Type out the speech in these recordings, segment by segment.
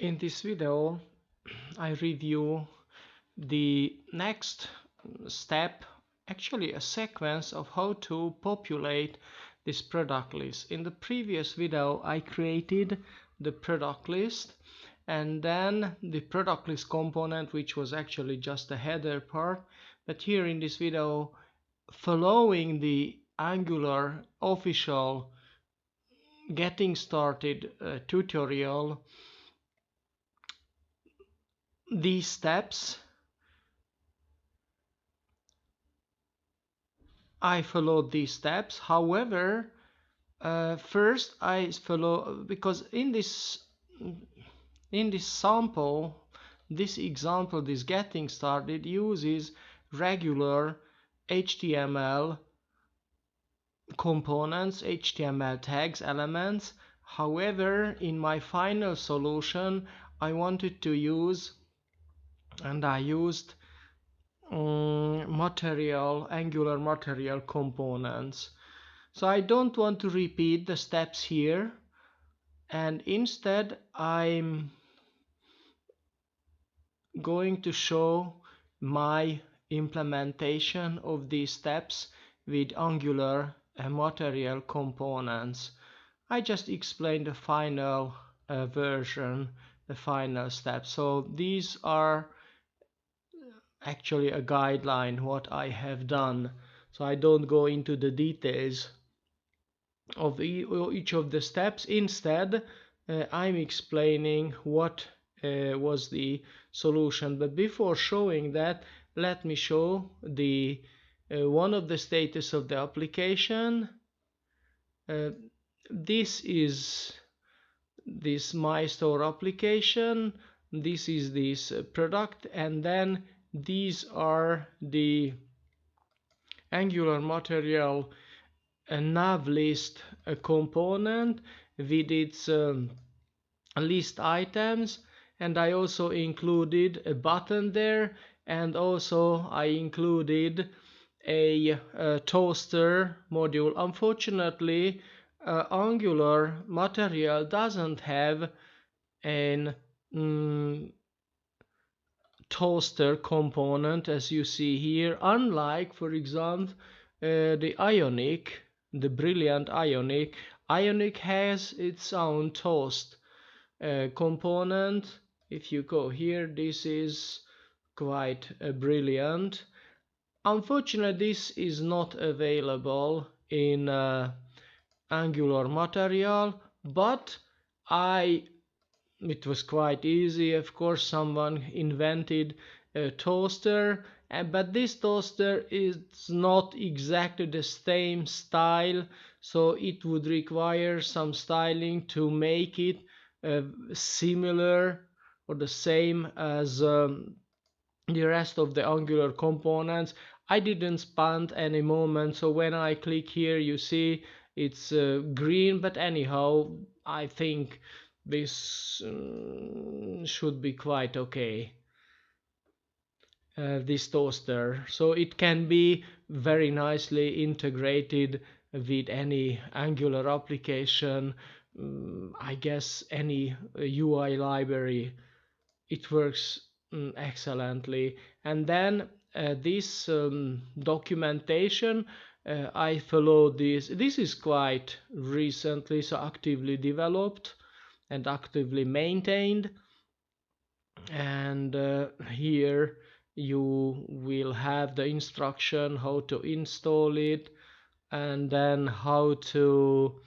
In this video, I review the next step, actually a sequence of how to populate this product list. In the previous video, I created the product list and then the product list component, which was actually just a header part. But here in this video, following the Angular official getting started tutorial, these steps I followed these steps. However, first I follow, because in this sample, this example, this getting started uses regular HTML components, HTML tags, elements. However, in my final solution, I wanted to use, and I used Angular material components. So I don't want to repeat the steps here, and instead I'm going to show my implementation of these steps with Angular material components. I just explained the final version, the final steps. So these are actually a guideline what I have done. So I don't go into the details of each of the steps. Instead, I'm explaining what was the solution. But before showing that, let me show the one of the status of the application. This is this My Store application. This is this product, and then these are the Angular material nav list component with its list items, and I also included a button there, and also I included a toaster module. Unfortunately, Angular material doesn't have an toaster component, as you see here, unlike, for example, the Ionic, the brilliant Ionic. Ionic has its own toast component. If you go here, this is quite brilliant. Unfortunately, this is not available in Angular material, but it was quite easy. Of course, someone invented a toaster, but this toaster is not exactly the same style, so it would require some styling to make it similar or the same as the rest of the Angular components. I didn't spend any moment, so when I click here, you see it's green, but anyhow, I think this should be quite okay, this toaster. So it can be very nicely integrated with any Angular application, I guess any UI library. It works excellently. And then this documentation, I follow this. This is quite recently, so actively developed and actively maintained. And here you will have the instruction how to install it, and then how to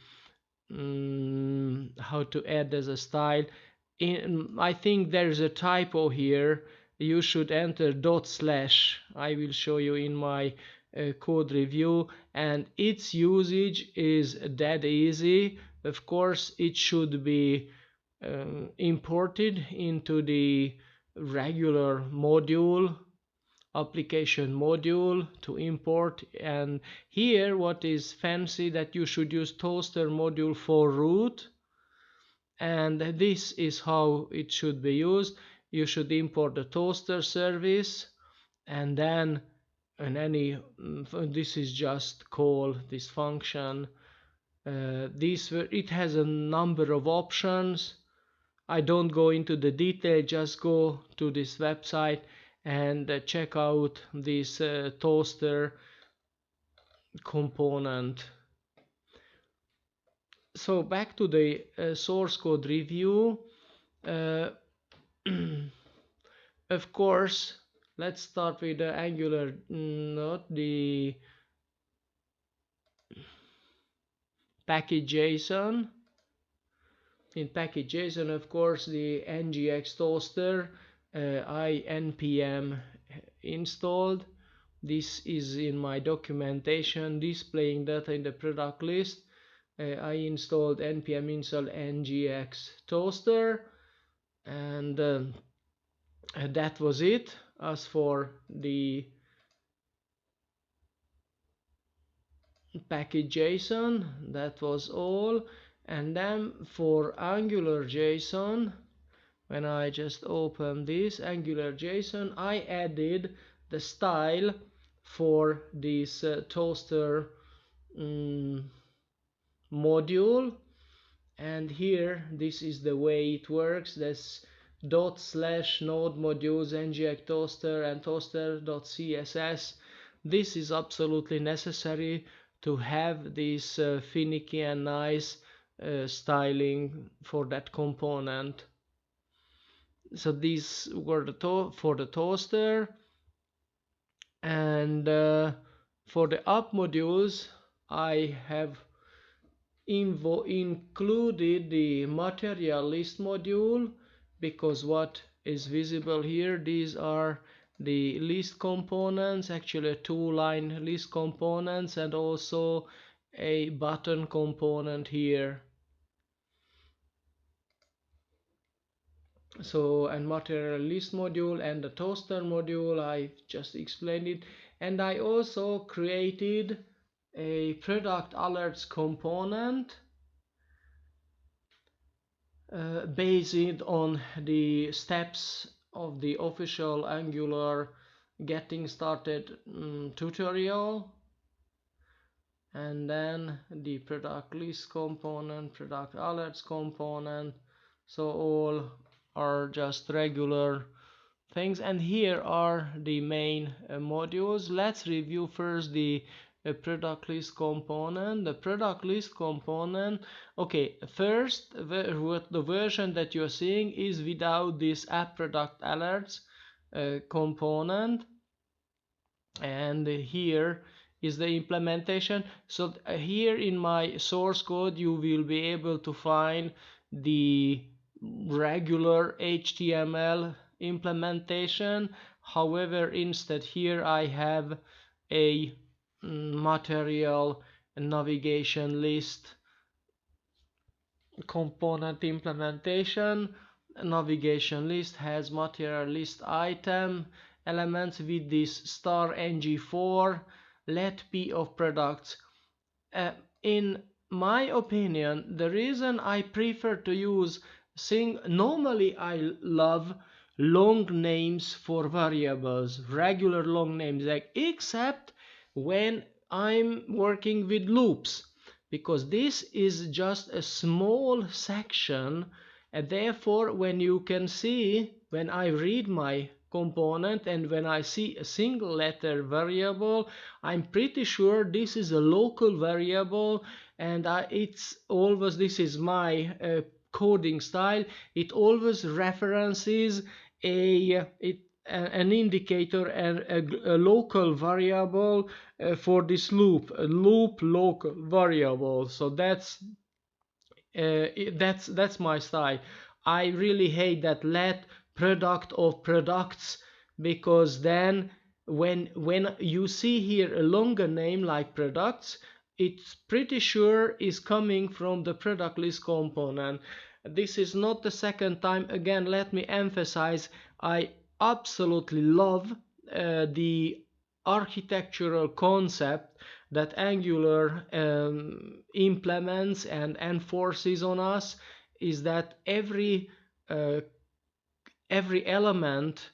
add as a style. I think there's a typo here. You should enter /. I will show you in my code review, and its usage is that easy. Of course, it should be imported into the regular module, application module to import. And here what is fancy, that you should use toaster module for root, and this is how it should be used. You should import the toaster service, and then this is just call this function. It has a number of options, I don't go into the detail, just go to this website and check out this toaster component. So back to the source code review. Uh, of course, let's start with the Angular node, the package.json. In package.json, of course, the ngx toaster, I npm installed. This is in my documentation displaying data in the product list. I installed npm install ngx toaster, and that was it. As for the package.json, that was all. And then for AngularJSON, when I just open this AngularJSON, I added the style for this toaster module, and here this is the way it works. This /node modules ngx toaster and toaster.css. This is absolutely necessary to have this finicky and nice styling for that component. So these were for the toaster, and for the app modules I have included the material list module, because what is visible here, these are the list components, actually a two-line list components, and also a button component here. So, and material list module and the toaster module, I just explained it. And I also created a product alerts component based on the steps of the official Angular getting started tutorial. And then the product list component, product alerts component. So all are just regular things, and here are the main modules. Let's review first the product list component. The product list component, okay, first the version that you're seeing is without this app product alerts component, and here is the implementation. So here in my source code you will be able to find the regular HTML implementation. However, instead here I have a material navigation list component implementation. Navigation list has material list item elements with this star ng4 let p of products. In my opinion, the reason I prefer to use normally I love long names for variables, regular long names, like, except when I'm working with loops, because this is just a small section, and therefore when you can see, when I read my component and when I see a single letter variable, I'm pretty sure this is a local variable, and it's always, this is my coding style, it always references an indicator and a local variable for this loop, a loop local variable. So that's my style. I really hate that let product of products, because then when you see here a longer name like products, it's pretty sure is coming from the product list component. This is not the second time. Again, let me emphasize, I absolutely love the architectural concept that Angular implements and enforces on us, is that every element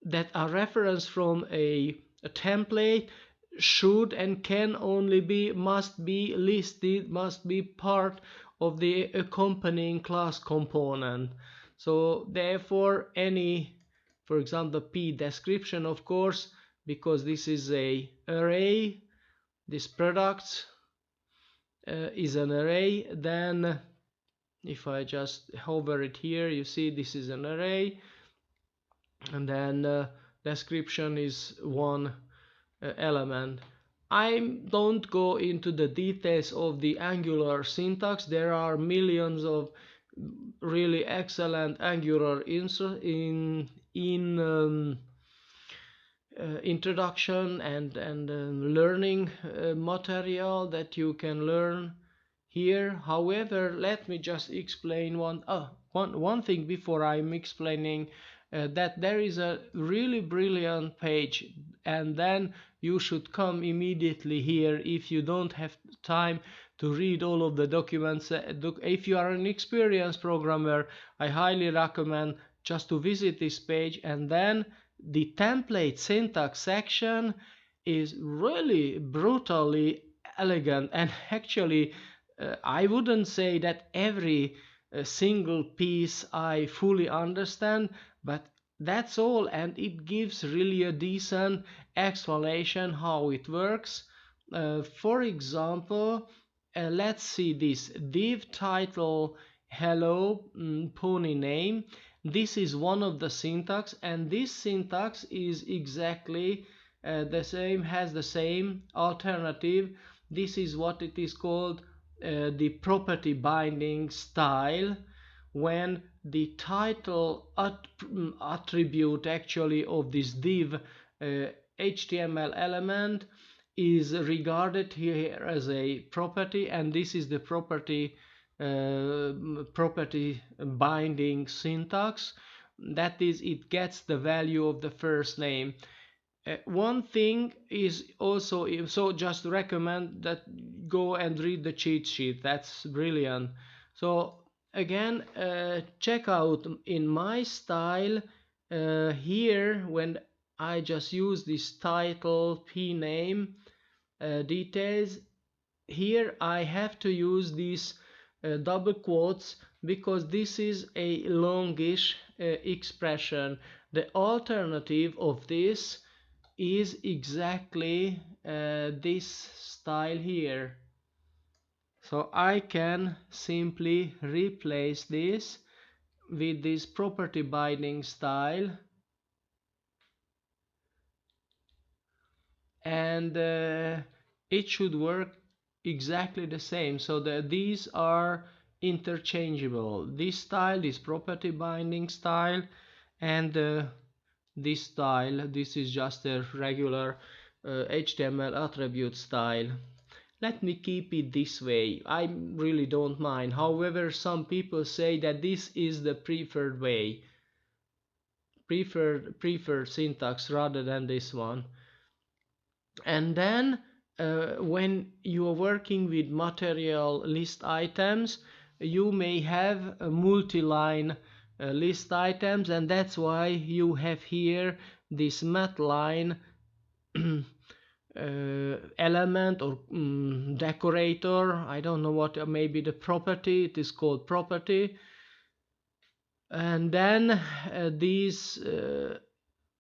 that are referenced from a template should and can only be, must be listed, must be part of the accompanying class component. So therefore any, for example, p description, of course, because this is a array, this product is an array, then if I just hover it here, you see this is an array, and then description is one element. I don't go into the details of the Angular syntax. There are millions of really excellent Angular introduction and learning material that you can learn here. However, let me just explain one thing before I'm explaining that there is a really brilliant page, and then you should come immediately here if you don't have time to read all of the documents. If you are an experienced programmer, I highly recommend just to visit this page, and then the template syntax section is really brutally elegant, and actually I wouldn't say that every single piece I fully understand, but that's all, and it gives really a decent explanation how it works. For example, let's see this div title hello pony name. This is one of the syntax, and this syntax is exactly the same, has the same alternative. This is what it is called the property binding style, when the title attribute actually of this div HTML element is regarded here as a property, and this is the property binding syntax. That is, it gets the value of the first name. One thing is also, so just recommend that go and read the cheat sheet. That's brilliant. So again, check out in my style here, when I just use this title p name details, here I have to use these double quotes because this is a longish expression. The alternative of this is exactly this style here. So I can simply replace this with this property binding style, and it should work exactly the same. So these are interchangeable. This style, this property binding style, and this style, this is just a regular HTML attribute style. Let me keep it this way. I really don't mind. However, some people say that this is the preferred way, preferred syntax rather than this one. And then when you are working with material list items, you may have a multi-line list items, and that's why you have here this mat line element or decorator. I don't know what, maybe the property, it is called property. And then these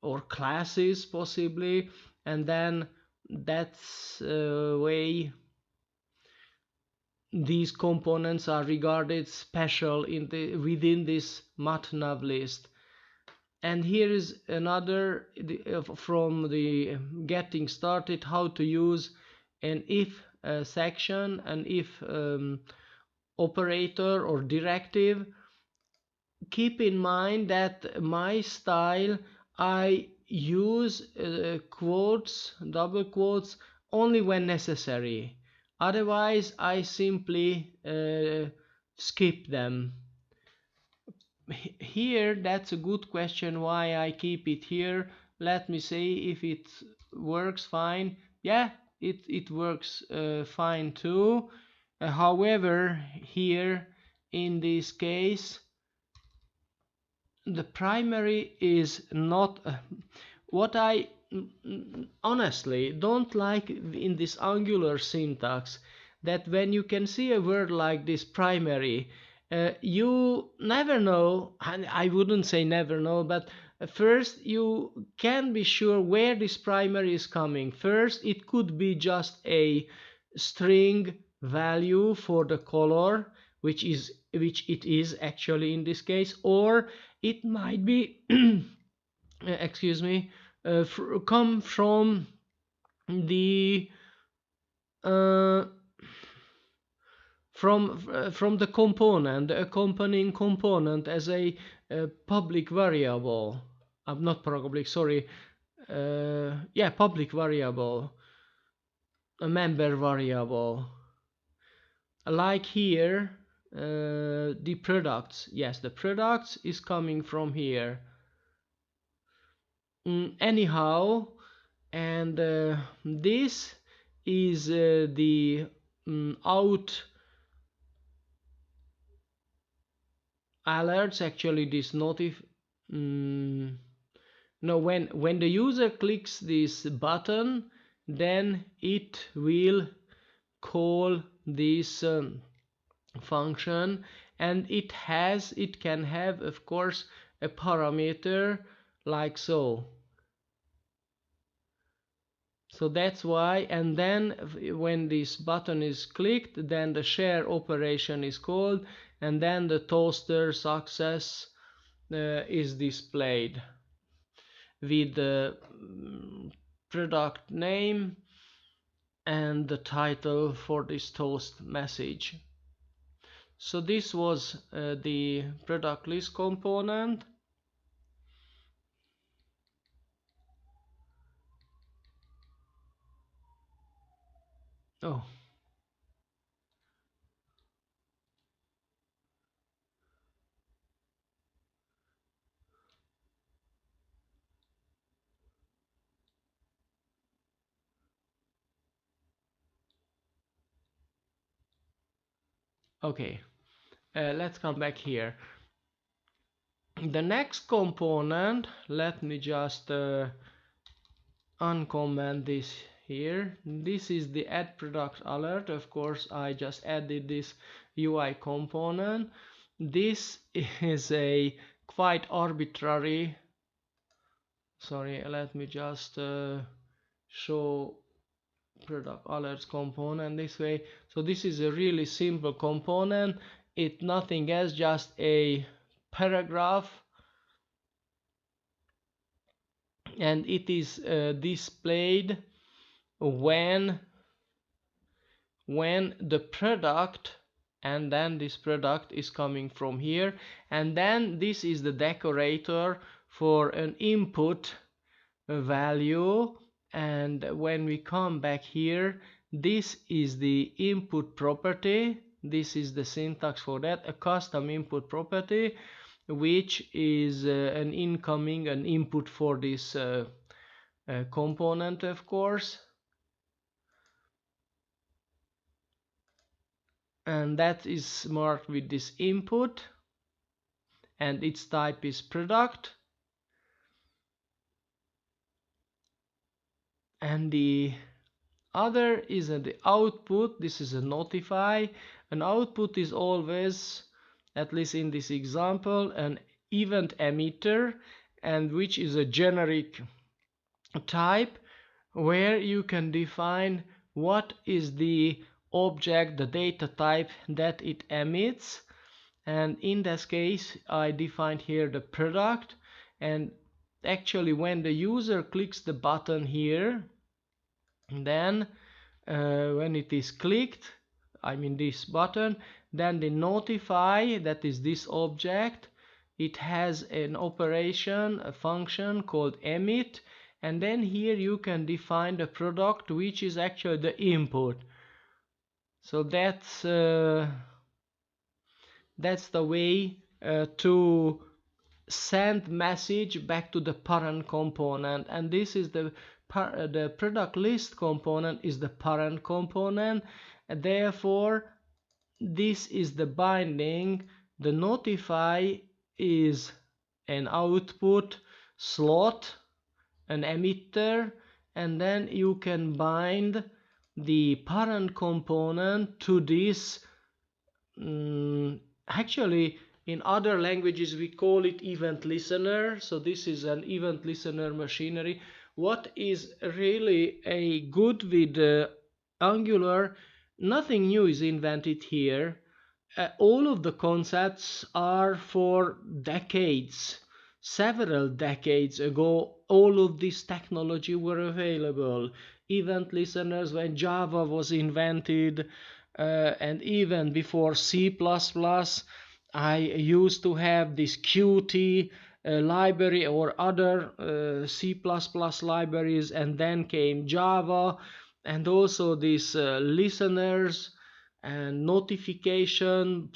or classes possibly, and then that's way these components are regarded special within this matnav list. And here is another from the getting started, how to use an if section, an if operator or directive. Keep in mind that my style, I use quotes, double quotes, only when necessary. Otherwise, I simply skip them. Here, that's a good question why I keep it here. Let me see if it works fine. Yeah, it works fine too. However, here in this case, the primary is not what I honestly don't like in this Angular syntax. that when you can see a word like this primary, you never know, and I wouldn't say never know, but first you can be sure where this primary is coming. First, it could be just a string value for the color, which it is actually in this case, or it might be excuse me, come from the uh, from the component, the accompanying component as a public variable. I'm not public, sorry. Yeah, public variable, a member variable. Like here, the products. Yes, the products is coming from here. Anyhow, and this is the out alerts, actually this no, when the user clicks this button, then it will call this function, and it can have, of course, a parameter like so. So that's why, and then when this button is clicked, then the share operation is called, and then the toaster success is displayed with the product name and the title for this toast message. So this was the product list component. Oh. Okay, let's come back here. The next component, let me just uncomment this here. This is the add product alert. Of course, I just added this UI component. This is a quite arbitrary, sorry, let me just show product alerts component this way. So this is a really simple component. It's nothing else, just a paragraph, and it is displayed when the product, and then this product is coming from here, and then this is the decorator for an input value. And when we come back here, this is the input property. This is the syntax for that, a custom input property, which is an input for this component, of course. And that is marked with this input, and its type is product. And the other is the output. This is a notify. An output is always, at least in this example, an event emitter, and which is a generic type where you can define what is the object, the data type that it emits. And in this case, I defined here the product, and actually when the user clicks the button here, then when it is clicked, I mean this button, then the notify, that is this object, it has an operation, a function called emit, and then here you can define the product, which is actually the input. So that's the way to send message back to the parent component. And this is the product list component is the parent component, and therefore this is the binding. The notify is an output slot, an emitter, and then you can bind the parent component to this. Actually, in other languages we call it event listener. So this is an event listener machinery. What is really a good with Angular, nothing new is invented here. All of the concepts are for decades. Several decades ago, all of this technology were available. Event listeners when Java was invented, and even before C++, I used to have this Qt library or other C++ libraries, and then came Java, and also these listeners and notification.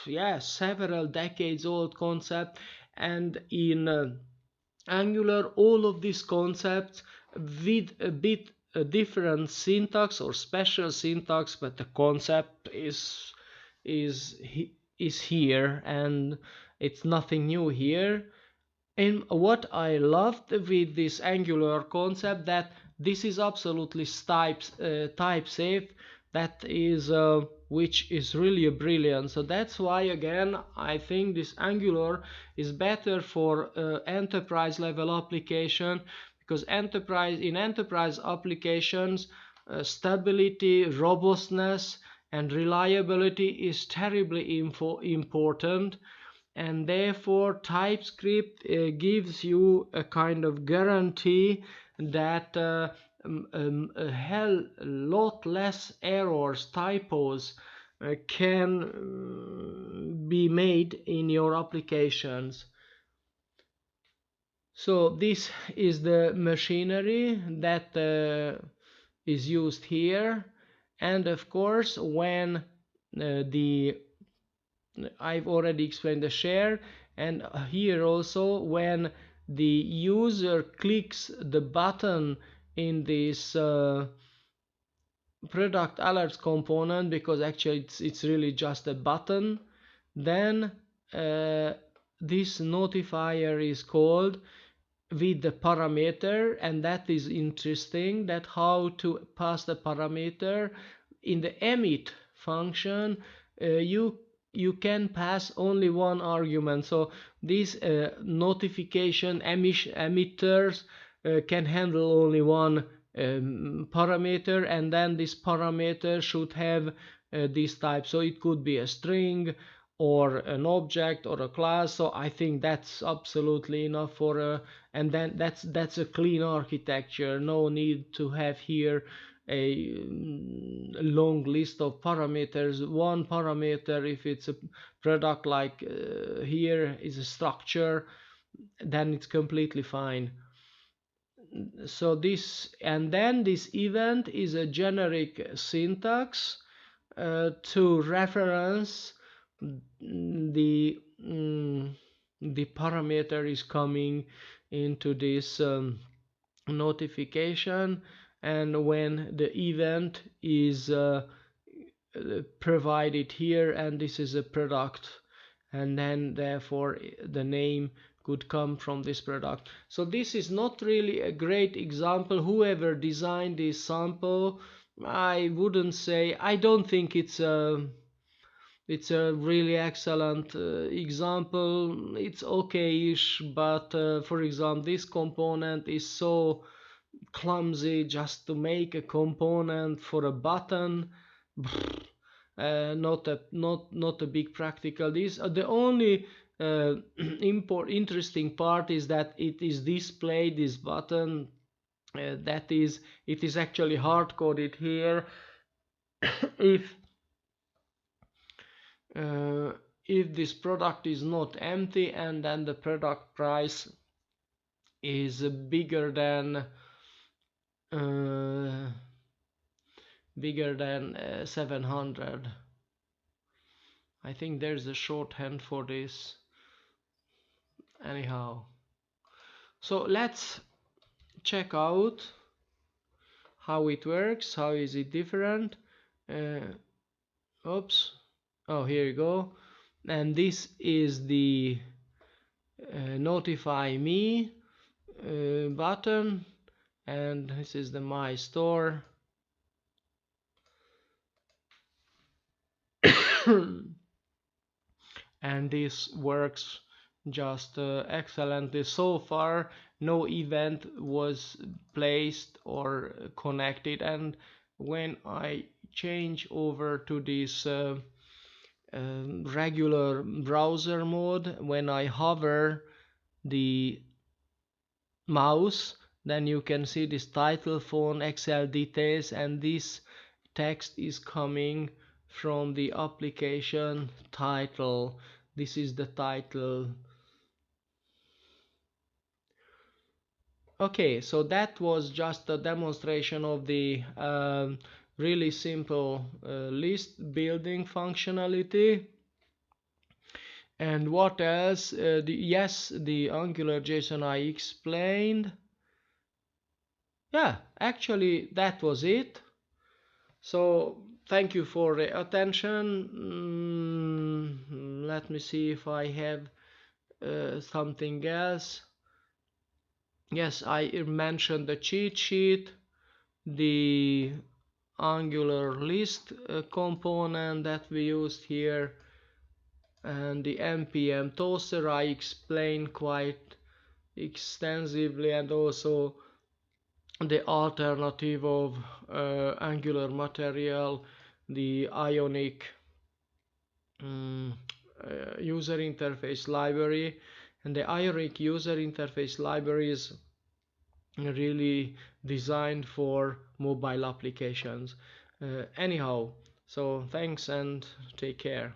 Yes, several decades old concept. And in Angular, all of these concepts with a bit a different syntax or special syntax, but the concept is is here, and it's nothing new here. And what I loved with this Angular concept, that this is absolutely type safe. That is which is really brilliant. So that's why again I think this Angular is better for enterprise level application, because enterprise applications, stability, robustness, and reliability is terribly important, and therefore TypeScript gives you a kind of guarantee that a hell lot less errors, typos can be made in your applications. So this is the machinery that is used here, and of course when the I've already explained the share, and here also when the user clicks the button in this product alerts component, because actually it's really just a button, then this notifier is called with the parameter, and that is interesting, that how to pass the parameter. In the emit function, you can pass only one argument. So these notification emitters can handle only one parameter, and then this parameter should have this type. So it could be a string or an object or a class. So I think that's absolutely enough for a, and then that's a clean architecture. No need to have here a long list of parameters. One parameter, if it's a product like here is a structure, then it's completely fine. So this, and then this event is a generic syntax to reference the the parameter is coming into this notification, and when the event is provided here, and this is a product, and then therefore the name could come from this product. So this is not really a great example. Whoever designed this sample, I wouldn't say, I don't think it's a really excellent example. It's okay-ish, but for example, this component is so clumsy. Just to make a component for a button, not a big practical. This the only interesting part is that it is displayed, this button, that is, it is actually hard coded here. if if this product is not empty, and then the product price is bigger than 700. I think there's a shorthand for this. Anyhow, so let's check out how it works. How is it different? Oops. Oh, here you go. And this is the notify me button, and this is the my store. And this works just excellently. So far no event was placed or connected, and when I change over to this regular browser mode, when I hover the mouse, then you can see this title, phone, Excel details, and this text is coming from the application title. This is the title. Okay, so that was just a demonstration of the really simple list building functionality. And what else? The Angular JSON I explained. Yeah, actually that was it. So thank you for the attention. Let me see if I have something else. Yes, I mentioned the cheat sheet, the Angular list component that we used here, and the npm toaster I explained quite extensively, and also the alternative of Angular material, the Ionic user interface library. And the Ionic user interface library is really designed for mobile applications. Anyhow, so thanks and take care.